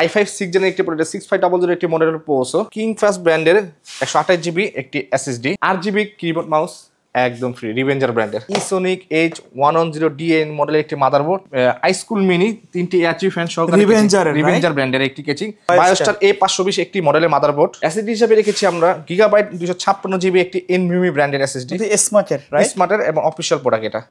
i5 6 জেনের একটি 6500 একটি মডেলের প্রসেসর, কিং ফাস্ট ব্র্যান্ডের 128 জিবি একটি এসএসডি, 8 জিবি কিবোর্ড মাউস একদম ফ্রি, রিভেঞ্জার ব্র্যান্ডের ইসোনিক H110DN মডেলের একটি মাদারবোর্ড, আইস্কুল মিনি 3টি এআরজি ফ্যান সহকারে রিভেঞ্জার ব্র্যান্ডের একটি কেচিং, বায়োস্টার A520 একটি মডেলের মাদারবোর্ড। এসএসডি হিসেবে রেখেছি আমরা গিগাবাইট 256 জিবি একটি এনভিএমই ব্র্যান্ডের এসএসডি, স্মার্টের এবং অফিশিয়াল প্রোডাক্ট এটা।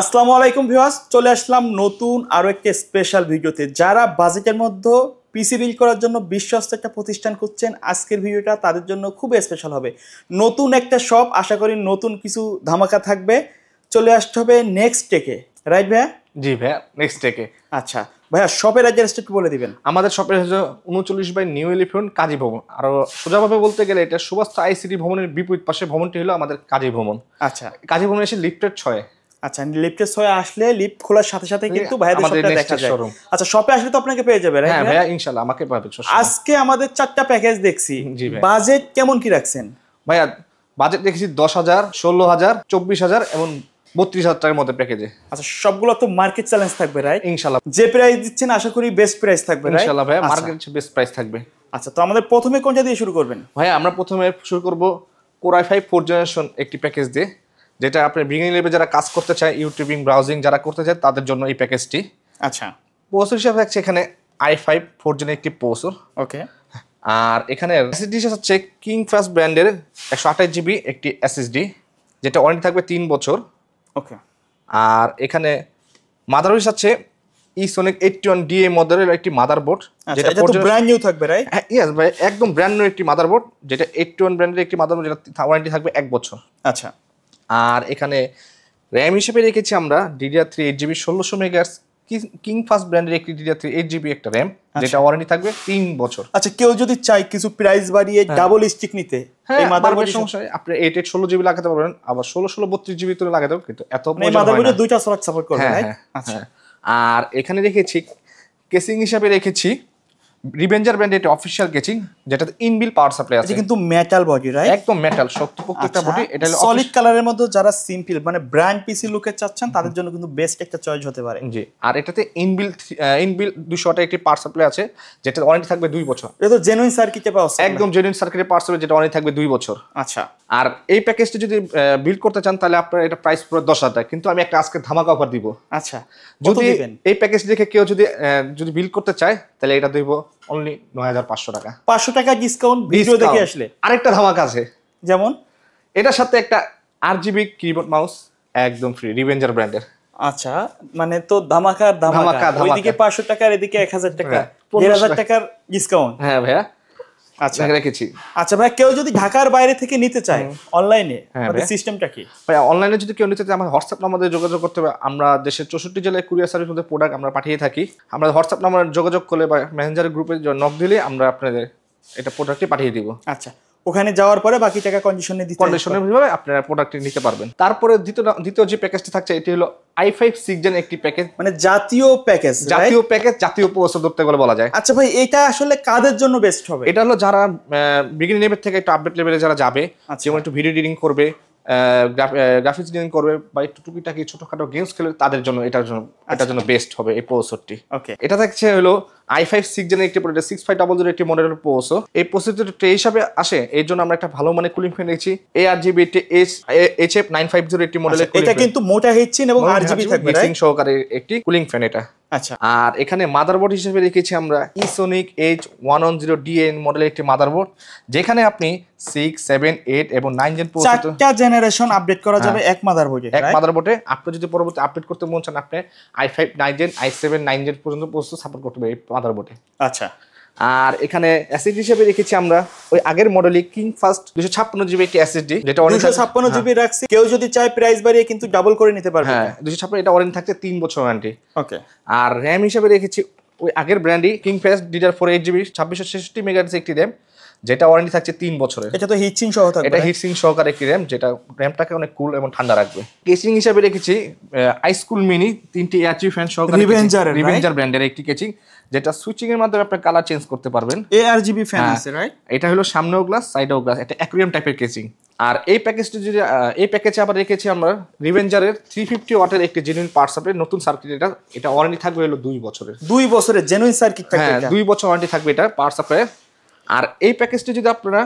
আসসালামু আলাইকুম ভিউয়ার্স, চলে আসলাম নতুন আরো একটা স্পেশাল ভিডিওতে। যারা বাজেটের মধ্যে পিসি বিল্ড করার জন্য বিশ্বস্ত একটা প্রতিষ্ঠান খুঁজছেন, আজকের ভিডিওটা তাদের জন্য খুব স্পেশাল হবে। নতুন একটা শপ, আশা করি নতুন কিছু ধামাকা থাকবে। চলে আসতে হবে নেক্সট টেকে, রাইট ভাইয়া? জি ভাইয়া, নেক্সট টেকে। আচ্ছা ভাইয়া, শপের অ্যাড্রেসটা একটু বলে দিবেন। আমাদের শপের হচ্ছে 39 বাই নিউ এলিফ্যান্ট কাজী ভবন। আর সোজাভাবে বলতে গেলে এটা সুবাস্তা আইসিটি ভবনের বিপরীত পাশে ভবনটি হলো আমাদের কাজী ভবন। আচ্ছা, কাজী ভবনে এসে লিফটের 6। আচ্ছা, লিফটের 6 আসলে লিফট খোলার সাথে সাথে কিন্তু ভাইয়াদের শপটা দেখা যায়। আচ্ছা, শপে আসলে তো আপনাকে পেয়ে যাবে, রাইট? হ্যাঁ ভাইয়া, ইনশাআল্লাহ আমাকে পাবে। আজকে আমাদের 4টা প্যাকেজ দেখছি। বাজেট কেমন কি রাখছেন ভাইয়া? বাজেট দেখেছি 10,000, 16,000, 24,000 এবং 32,000 টাকার মধ্যে প্যাকেজে। আচ্ছা, সবগুলো তো মার্কেট চ্যালেঞ্জ থাকবে, রাইট? ইনশাআল্লাহ। যে প্রাইস দিচ্ছেন আশা করি বেস্ট প্রাইস থাকবে, রাইট? ইনশাআল্লাহ ভাইয়া, মার্কেট বেস্ট প্রাইস থাকবে। আচ্ছা, তো আমাদের প্রথমে কোনটা দিয়ে শুরু করবেন? ভাইয়া আমরা প্রথমে শুরু করব Core i5 4th জেনারেশন একটি প্যাকেজ দিয়ে, যেটা আপনি বিগিনিং লেভেলে যারা কাজ করতে চায়, ইউটিউবিং ব্রাউজিং যারা করতে চায় তাদের জন্য এই প্যাকেজটি। আচ্ছা, প্রসেসর হিসেবে থাকছে এখানে i5 4th জেনের একটি প্রসেসর। ওকে। আর এখানে এসএসডি হচ্ছে কিং ফাস্ট ব্র্যান্ডের 128 জিবি একটি এসএসডি, যেটা ওয়ারেন্টি থাকবে 3 বছর। ওকে। আর এখানে মাদারবোর্ড হচ্ছে ইসোনিক 81DA মডেলের একটি মাদারবোর্ড, যেটা তো ব্র্যান্ড নিউ থাকবে, রাইট? হ্যাঁ, ইয়েস ভাই, একদম ব্র্যান্ড নিউ একটি মাদারবোর্ড, যেটা 81 ব্র্যান্ডের একটি মাদারবোর্ড, যেটা ওয়ারেন্টি থাকবে 1 বছর। আচ্ছা। আর এখানে র্যাম হিসেবে রেখেছি আমরা DDR3 8GB 1600 megahertz king fast ব্র্যান্ডের একটি DDR3 8GB একটা র্যাম, যেটা ওয়ারেন্টি থাকবে 3 বছর। আচ্ছা, কেউ যদি চায় কিছু প্রাইস বাড়িয়ে ডাবল স্টিক নিতে, এই মাদারবোর্ডের সমস্যা আপনি 8 16GB লাগাতে পারবেন, আবার 16 32GB তো লাগাতে পারবেন, কিন্তু এত এই মাদারবোর্ডে দুইটা স্লট সাপোর্ট করবে, রাইট? আচ্ছা। আর এখানে রেখেছি কেসিং হিসেবে রেখেছি রিভেঞ্জার ব্র্যান্ডের একটা অফিশিয়াল কেচিং, যেটাতে ইনবিল্ট পাওয়ার সাপ্লাই আছে, কিন্তু মেটাল বডি, রাইট? একদম মেটাল শক্তপোক্ত একটা বডি। এটা হলো সলিড কালারের মধ্যে যারা সিম্পল মানে ব্র্যান্ড পিসি লুকে চাচ্ছেন তাদের জন্য কিন্তু বেস্ট একটা চয়েস হতে পারে। জি। আর এটাতে ইনবিল্ট 200 একটি পাওয়ার সাপ্লাই আছে, যেটা ওয়ারেন্টি থাকবে 2 বছর। এটা তো জেনুইন সার্কিটে পাওয়া আছে, একদম জেনুইন সার্কিটের পাওয়ার সাপ্লাই, যেটা ওয়ারেন্টি থাকবে 2 বছর। আচ্ছা। আর এই প্যাকেজটা যদি বিল্ড করতে চান তাহলে আপনার এটা প্রাইস পুরো 10,000 টাকা, কিন্তু আমি একটা আজকে ধামাকা অফার দিব। আচ্ছা, যদি এই প্যাকেজ দেখে কেউ যদি বিল্ড করতে চায় তাহলে এটা দিব অনলি 9,500 টাকা। 500 টাকা ডিসকাউন্ট ভিডিও দেখে আসলে। আরেকটা ধামাকা আছে, যেমন এটার সাথে একটা 8 জিবি কিবোর্ড মাউস একদম ফ্রি, রিভেঞ্জার ব্র্যান্ডের। আচ্ছা, মানে তো ধামাকা। ওইদিকে 500 টাকা আর এদিকে 1000 টাকা, 1000 টাকার ডিসকাউন্ট। হ্যাঁ ভাইয়া, আচ্ছা রেখেছি। আচ্ছা ভাই, কেউ যদি ঢাকার বাইরে থেকে নিতে চায় অনলাইনে, আমাদের সিস্টেমটা কি? ভাই অনলাইনে যদি কেউ নিতে চায় আমার হোয়াটসঅ্যাপ নাম্বারে যোগাযোগ করতে হবে। আমরা দেশের 64 জেলায় কুরিয়ার সার্ভিস মধ্যে প্রোডাক্ট আমরা পাঠিয়ে থাকি। আমরা হোয়াটসঅ্যাপ নাম্বারে যোগাযোগ করলে বা মেসেঞ্জার গ্রুপে নক দিলে আমরা আপনাদের এটা প্রোডাক্টটি পাঠিয়ে দিব। আচ্ছা, ওখানে যাওয়ার পরে বাকি টাকা কন্ডিশনে ভাবে আপনারা প্রোডাক্টটি নিতে পারবেন। তারপরে দ্বিতীয় যে প্যাকেজটি থাকছে এটি হলো i5 6 জেন একটি প্যাকেজ, মানে জাতীয় প্যাকেজ, জাতীয় প্রসেসর ধরতে গেলে বলা যায়। আচ্ছা ভাই, এটা আসলে কাদের জন্য বেস্ট হবে? এটা হলো যারা বিগিনিং লেভেল থেকে একটু আপডেট লেভেলে যারা যাবে, যেমন একটু ভিডিও এডিটিং করবে, গ্রাফিক্স ডিজাইন করবে, বা একটু টুকিটাকি ছোটখাটো গেমস খেলে তাদের জন্য এটার জন্য বেস্ট হবে এই প্রসেসরটি। ওকে। এটা থাকছে হলো i5 6 জেনের একটি 6500 একটি মডেলের প্রসেসর। এই প্রসেসরটি ট্রে হিসাবে আসে, এর জন্য আমরা একটা ভালো মানের কুলিং ফ্যান রেখেছি, ARGB HF950 একটি মডেলের। এটা কিন্তু মোটা হিটচিন এবং RGB থাকবে, হিটচিন সহকারে একটি কুলিং ফ্যান এটা। আচ্ছা। আর এখানে মাদারবোর্ড হিসেবে রেখেছি আমরা ইসোনিক H110DN মডেলের একটি মাদারবোর্ড, যেখানে আপনি 6, 7, 8 এবং 9 জেন পর্যন্ত 4টা জেনারেশন আপডেট করা যাবে এক মাদারবোর্ডে। আপনি যদি পরবর্তী আপডেট করতে মন চান, আপনি i5 9 জেন, i7 9 জেন পর্যন্ত প্রসেসর সাপোর্ট করতে হবে এই মাদারবোর্ডে। আচ্ছা। আর এখানে এসএসডি হিসেবে রেখেছি আমরা ওই আগের মডেলে কিং ফাস্ট 256 জিবি একটি এসএসডি, যেটা 256 জিবি রাখছি। কেউ যদি চায় প্রাইস বাড়িয়ে কিন্তু ডাবল করে নিতে পারবে। হ্যাঁ, 256, এটা ওয়ারেন্টি থাকছে 3 বছর ওয়ারেন্টি। ওকে। আর র‍্যাম হিসেবে রেখেছি ওই আগের ব্র্যান্ডই Kingfast DDR4 8GB 2666 megahertz একটি র‍্যাম, যেটা ওয়ারেন্টি থাকছে 3 বছরের। এটা তো হিটসিং সহ থাকবে। এটা হিটসিং সহকারে একটি র‍্যাম, যেটা র‍্যামটাকে অনেক কুল এবং ঠান্ডা রাখবে। কেচিং হিসেবে রেখেছি আইস্কুল মিনি 3টি এআরজি ফ্যান সহকারে রিভেঞ্জার ব্র্যান্ডের একটি কেচিং, যেটা সুইচিং এর মাধ্যমে আপনি কালার চেঞ্জ করতে পারবেন। ARGB ফ্যান আছে, রাইট? এটা হলো সামনেও গ্লাস, সাইডেও গ্লাস, এটা অ্যাকুয়ারিয়াম টাইপের কেসিং। আর এই প্যাকেজটি যদি এই প্যাকেজে আবার রেখেছি আমরা রিভেঞ্জারের 350 ওয়াটের একটি জেনুইন পাওয়ার সাপ্লাই, নতুন সার্কিট। এটা ওয়ারেন্টি থাকবে হলো 2 বছরের। 2 বছরের জেনুইন সার্কিট থাকবে। হ্যাঁ, 2 বছর ওয়ারেন্টি থাকবে এটা পাওয়ার সাপ্লাই। আর এই প্যাকেজটি যদি আপনারা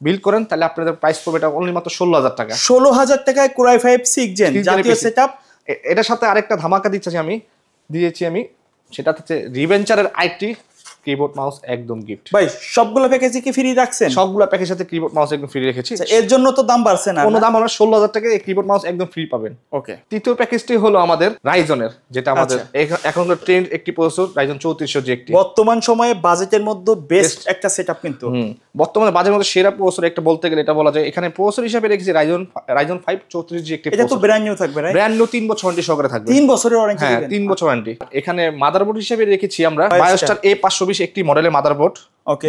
বিল করেন তাহলে আপনাদের প্রাইস পড়বে এটা অনলি মাত্র 16,000 টাকা। 16,000 টাকায় Core i5 6 জেন জাতীয় সেটআপ। এটার সাথে আরেকটা ধামাকা দিয়েছি আমি, সেটা হচ্ছে রিভেঞ্জারের আইটি কিবোর্ড মাউস একদম গিফট। ভাই সবগুলো প্যাকেজে কি ফ্রি রাখছেন? সবগুলো প্যাকেজের সাথে কিবোর্ড মাউস একদম ফ্রি রেখেছি। এর জন্য তো দাম বাড়ছে না? কোনো দাম আমরা 16,000 টাকায় এই কিবোর্ড মাউস একদম ফ্রি পাবেন। ওকে। তৃতীয় প্যাকেজটি হলো আমাদের রাইজনের, যেটা আমাদের এখনকার ট্রেন্ড একটি প্রসেসর রাইজন 3400 জি একটি বর্তমান সময়ে বাজেটের মধ্যে বেস্ট একটা সেটআপ কিন্তু। বর্তমানে বাজারের মধ্যে সেরা প্রসেসর একটা বলতে গেলে এটা বলা যায়। এখানে প্রসেসর হিসেবে রেখেছি রাইজন 5 34 জি একটি। এটা তো ব্র্যান্ড নিউ থাকবে, রাইট? ব্র্যান্ড নিউ 3 বছর ওয়ারেন্টি সহকারে থাকবে। 3 বছরের ওয়ারেন্টি দিবেন? হ্যাঁ, 3 বছর ওয়ারেন্টি। এখানে মাদারবোর্ড হিসেবে রেখেছি আমরা BioStar A520 একটি মডেলের মাদারবোর্ড,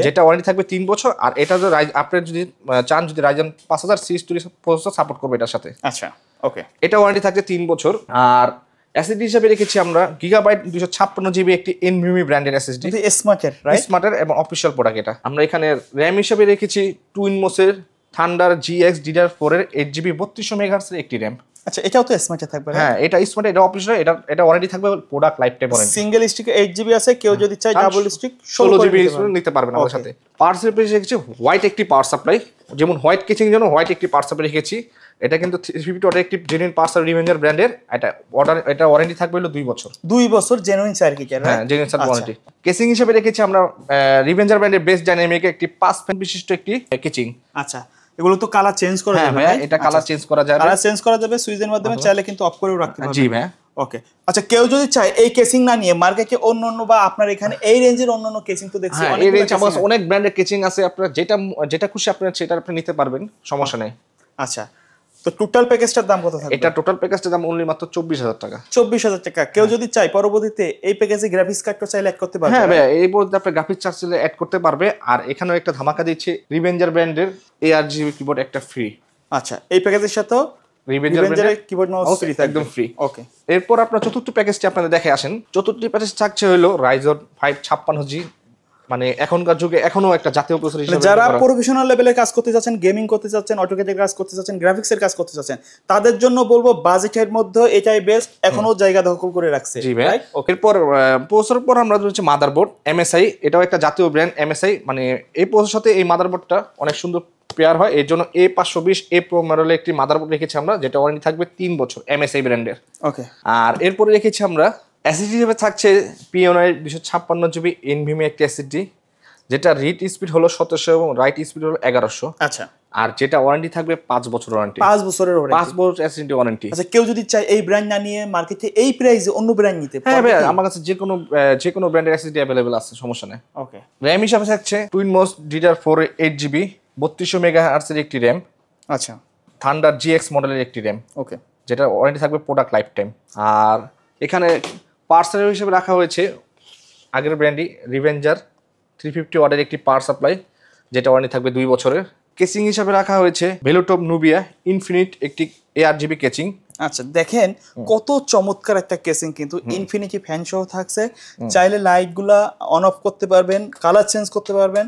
যেটা ওয়ারেন্টি থাকবে 3 বছর। আর এটা যে আপনি যদি চান যদি রাইজন 5000 সিরিজ প্রসেসর সাপোর্ট করবে এটার সাথে। আচ্ছা, ওকে। এটা ওয়ারেন্টি থাকবে 3 বছর। আর এসএসডি হিসেবে রেখেছি আমরা গিগাবাইট 256 জিবি একটি NVMe ব্র্যান্ডের এসএসডি, স্মার্টের, রাইট? স্মার্টের এবং অফিশিয়াল প্রোডাক্ট এটা। আমরা এখানে র‍্যাম হিসেবে রেখেছি টুইনমোসের থান্ডার GX DDR4 এর 8GB 3200 মেগাহার্টজ এর একটি র‍্যাম। আচ্ছা, এটাও তো স্মার্টে থাকবে, রাইট? হ্যাঁ, এটা স্মার্ট, এটা অফিশিয়াল, এটা ওয়ারেন্টি থাকবে product life time warranty. Single stick 8GB আছে, কেউ যদি চায় ডাবল স্টিক 16GB নিতে পারবেন আমাদের সাথে। পাওয়ার সাপ্লাই রেখেছি হোয়াইট একটি পাওয়ার সাপ্লাই, যেমন হোয়াইট কেচিং জন্য হোয়াইট একটি পাওয়ার সাপ্লাই রেখেছি। এটা কিন্তু 350 ওয়াটের একটি জেনুইন পাওয়ার সাপ্লাই রিভেঞ্জার ব্র্যান্ডের। এটা ওয়ারেন্টি থাকবে হলো 2 বছর। 2 বছর জেনুইন সার্কিট, রাইট? হ্যাঁ, জেনুইন সার্কিট ওয়ারেন্টি। কেচিং হিসেবে রেখেছি আমরা রিভেঞ্জার ব্র্যান্ডের বেস্ট ডাইনামিক একটি 5 ফ্যান বিশিষ্ট একটি কেচিং। আচ্ছা, এগুলো তো কালার চেঞ্জ করা যাবে? হ্যাঁ, এটা কালার চেঞ্জ করা যাবে। কালার চেঞ্জ করা যাবে সুইচের মাধ্যমে, চাইলে কিন্তু অফ করেও রাখতে পারবেন। জি ভাই। ওকে। আচ্ছা, কেউ যদি চায় এই কেসিং না নিয়ে মার্কেটে অন্য বা আপনার এখানে এই রেঞ্জের অন্য কেসিং তো দেখছি অনেক রেঞ্জ আমার অনেক ব্র্যান্ডের কেচিং আছে। আপনারা যেটা খুশি আপনারা সেটা আপনি নিতে পারবেন, সমস্যা নেই। আচ্ছা, তো টোটাল প্যাকেজটার দাম কত থাকবে? এটা টোটাল প্যাকেজটার দাম অনলি মাত্র 24,000 টাকা। 24,000 টাকা। কেউ যদি চায় পরবর্তীতে এই প্যাকেজে গ্রাফিক্স কার্ডটা চাইলে অ্যাড করতে পারবে? হ্যাঁ ভাই, এই বলতে আপনি গ্রাফিক্স চার্জ চাইলে অ্যাড করতে পারবে। আর এখানেও একটা ধামাকা দিচ্ছে, রিভেঞ্জার ব্র্যান্ডের ARGB কিবোর্ড একটা ফ্রি। আচ্ছা, এই প্যাকেজের সাথে রিভেঞ্জারের কিবোর্ড মাউস ফ্রি থাকবে, একদম ফ্রি। ওকে। এরপর আপনার চতুর্থ প্যাকেজটি আপনাদের দেখে আসেন। চতুর্থ প্যাকেজ থাকছে হলো রাইজন 5 56G, মানে এখনকার যুগে এখনো একটা জাতীয় প্রসেসর হিসেবে। যারা প্রফেশনাল লেভেলের কাজ করতে চাচ্ছেন, গেমিং করতে চাচ্ছেন, অটোক্যাডের কাজ করতে চাচ্ছেন, গ্রাফিক্সের কাজ করতে চাচ্ছেন, তাদের জন্য বলবো বাজেটের মধ্যে এটাই বেস্ট, এখনো জায়গা দখল করে রাখছে। জি ভাই। এরপর প্রসেসর পর আমরা হচ্ছে মাদারবোর্ড MSI, এটাও একটা জাতীয় ব্র্যান্ড MSI। মানে এই প্রসেসর সাথে এই মাদারবোর্ডটা অনেক সুন্দর পেয়ার হয়। এর জন্য A520 A Pro মডেলের একটি মাদারবোর্ড রেখেছি আমরা, যেটা ওয়ারেন্টি থাকবে 3 বছর MSI ব্র্যান্ডের। ওকে। আর এরপরে রেখেছি আমরা এসএসডি হিসেবে থাকছে Pioneer 256GB NVMe একটি এসএসডি, যেটা রিড স্পিড হলো 1700 এবং রাইট স্পিড হলো 1100। আচ্ছা, আর যেটা ওয়ারেন্টি থাকবে 5 বছর ওয়ারেন্টি। 5 বছরের ওয়ারেন্টি, 5 বছর এসএসডি ওয়ারেন্টি। আচ্ছা, কেউ যদি চায় এই ব্র্যান্ড না নিয়ে মার্কেটে এই প্রাইসে অন্য ব্র্যান্ড নিতে পারবে? হ্যাঁ ভাই, আমার কাছে যে কোনো ব্র্যান্ডের এসএসডি अवेलेबल আছে, সমস্যা নেই। ওকে। র‍্যাম হিসাবে থাকছে টুইনমোস DDR4 8GB 3200 মেগাহার্টজ এর একটি র‍্যাম। আচ্ছা, থান্ডার GX মডেলের একটি র‍্যাম, ওকে, যেটা ওয়ারেন্টি থাকবে প্রোডাক্ট লাইফ টাইম। আর এখানে পার্সেল হিসেবে রাখা হয়েছে আগের ব্র্যান্ডই রিভেঞ্জার 350 ওয়াটের একটি পাওয়ার সাপ্লাই, যেটা ওয়ারেন্টি থাকবে 2 বছরের। কেচিং হিসাবে রাখা হয়েছে ভেলোটপ নুবিয়া ইনফিনিট একটি ARGB কেচিং। আচ্ছা, দেখেন কত চমৎকার একটা কেসিং, কিন্তু ইনফিনিটি ফ্যান সহ থাকছে। চাইলে লাইটগুলা অন অফ করতে পারবেন, কালার চেঞ্জ করতে পারবেন।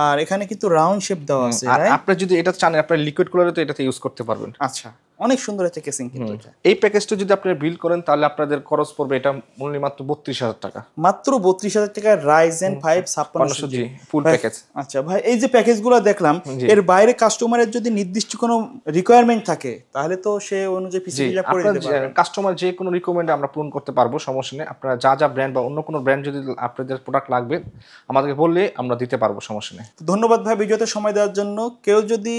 আর এখানে কিন্তু রাউন্ড শেপ দেওয়া আছে। আর আপনি যদি এটা চান আপনি লিকুইড কুলারে তো এটাতে ইউজ করতে পারবেন। আচ্ছা, অনেক সুন্দর একটা কেসিং কিন্তু এটা। এই প্যাকেজটা যদি আপনি বিল করেন তাহলে আপনাদের খরচ পড়বে এটা মূল্য মাত্র 32,000 টাকা। মাত্র 32,000 টাকা রাইজেন 5 5600G ফুল প্যাকেজ। আচ্ছা ভাই, এই যে প্যাকেজগুলো দেখলাম, এর বাইরে কাস্টমারের যদি নির্দিষ্ট কোনো রিকোয়ারমেন্ট থাকে তাহলে তো সে অনুযায়ী পিসি বিল্ড করে দিতে পারবে। কাস্টমার যে কোনো রিকমেন্ড আমরা পূরণ করতে পারবো, সমস্যা নেই। আপনারা যা ব্র্যান্ড বা অন্য কোনো ব্র্যান্ড যদি আপনাদের প্রোডাক্ট লাগবে আমাদেরকে বললে আমরা দিতে পারবো, সমস্যা নেই। ধন্যবাদ ভাই ভিডিওতে সময় দেওয়ার জন্য। কেউ যদি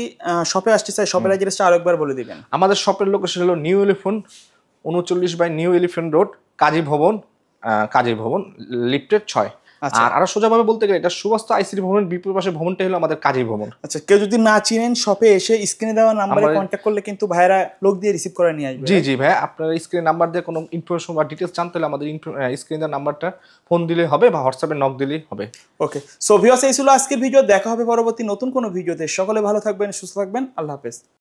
শপে আসতে চায়, শপের অ্যাড্রেসটা আরেকবার বলে দিবেন। আমাদের শপের লোকেশন হলো নিউ এলিফ্যান্ট 39 বাই New Elephant Road, Kazi Bhaban লিফটেড 6। আর আরো সোজাভাবে বলতে গেলে এটা সুবাস্তা আইসিডি ভবনের বিপরীত পাশে ভবনটা হলো আমাদের কাজী ভবন। আচ্ছা, কেউ যদি না চিনেন শপে এসে স্ক্রিনে দেওয়া নাম্বারে কন্ট্যাক্ট করলে কিন্তু ভাইরা লোক দিয়ে রিসিভ করে নিয়ে আসবে। জি ভাই, আপনারা স্ক্রিনে নাম্বার দিয়ে কোনো ইনফরমেশন বা ডিটেইলস জানতে হলে আমাদের স্ক্রিনে দেওয়া নাম্বারটা ফোন দিলে হবে বা হোয়াটসঅ্যাপে নক দিলেই হবে। ওকে, সো ভিউয়ার্স, এই ছিল আজকের ভিডিও। দেখা হবে পরবর্তী নতুন কোনো ভিডিওতে। সকলে ভালো থাকবেন, সুস্থ থাকবেন। আল্লাহ হাফেজ।